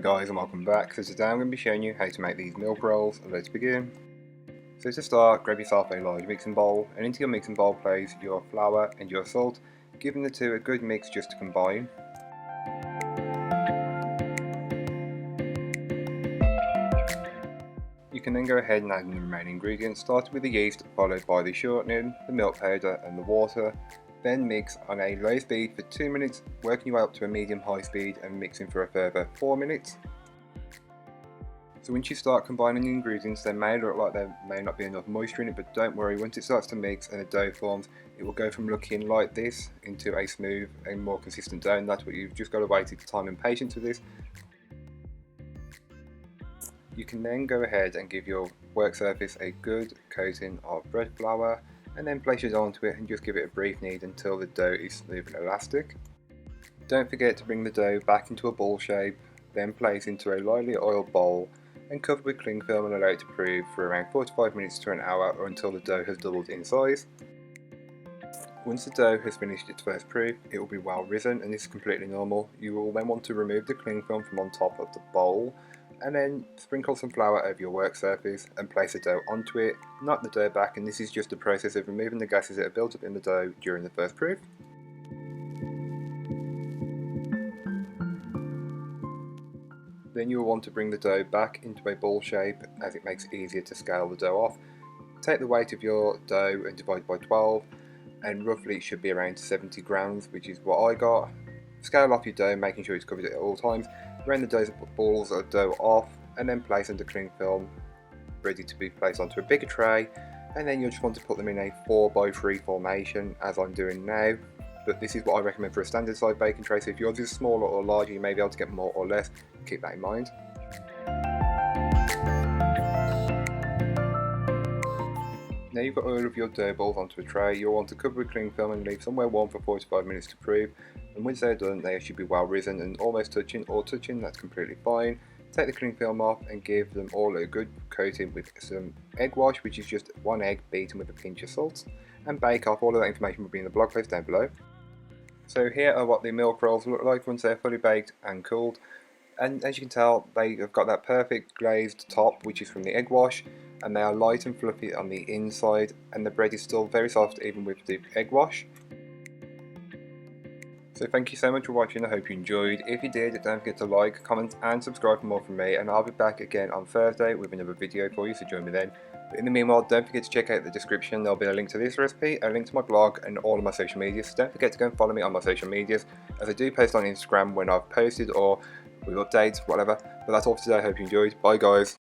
Hi guys and welcome back. So today I'm going to be showing you how to make these milk rolls. Let's begin. So to start, grab yourself a large mixing bowl, and into your mixing bowl place your flour and your salt, giving the two a good mix just to combine. You can then go ahead and add in the remaining ingredients, starting with the yeast, followed by the shortening, the milk powder and the water. Then mix on a low speed for 2 minutes, working your way up to a medium-high speed and mixing for a further 4 minutes. So once you start combining the ingredients, they may look like there may not be enough moisture in it, but don't worry, once it starts to mix and the dough forms, it will go from looking like this into a smooth and more consistent dough, and that's what you've just got to wait time and patience with this. You can then go ahead and give your work surface a good coating of bread flour, and then place your dough onto it and just give it a brief knead until the dough is smooth and elastic. Don't forget to bring the dough back into a ball shape, then place into a lightly oiled bowl and cover with cling film and allow it to prove for around 45 minutes to an hour, or until the dough has doubled in size. Once the dough has finished its first proof, it will be well risen, and this is completely normal. You will then want to remove the cling film from on top of the bowl, and then sprinkle some flour over your work surface and place the dough onto it. Knock the dough back, and this is just a process of removing the gases that are built up in the dough during the first proof. Then you will want to bring the dough back into a ball shape, as it makes it easier to scale the dough off. Take the weight of your dough and divide by 12, and roughly it should be around 70 grams, which is what I got. Scale off your dough, making sure it's covered at all times. Round the balls of dough off, and then place under cling film, ready to be placed onto a bigger tray. And then you'll just want to put them in a 4x3 formation, as I'm doing now. But this is what I recommend for a standard size baking tray, so if yours is smaller or larger, you may be able to get more or less. Keep that in mind. Now you've got all of your dough balls onto a tray, you'll want to cover with cling film and leave somewhere warm for 45 minutes to prove. And once they're done, they should be well risen and almost touching, that's completely fine. Take the cling film off and give them all a good coating with some egg wash, which is just 1 egg beaten with a pinch of salt, and bake off. All of that information will be in the blog post down below. So here are what the milk rolls look like once they're fully baked and cooled. And as you can tell, they have got that perfect glazed top, which is from the egg wash, and they are light and fluffy on the inside, and the bread is still very soft even with the egg wash. So thank you so much for watching, I hope you enjoyed. If you did, don't forget to like, comment and subscribe for more from me, and I'll be back again on Thursday with another video for you, so join me then. But in the meanwhile, don't forget to check out the description. There'll be a link to this recipe, a link to my blog and all of my social media, so don't forget to go and follow me on my social medias, as I do post on Instagram when I've posted or with updates, whatever. But that's all for today, I hope you enjoyed. Bye guys.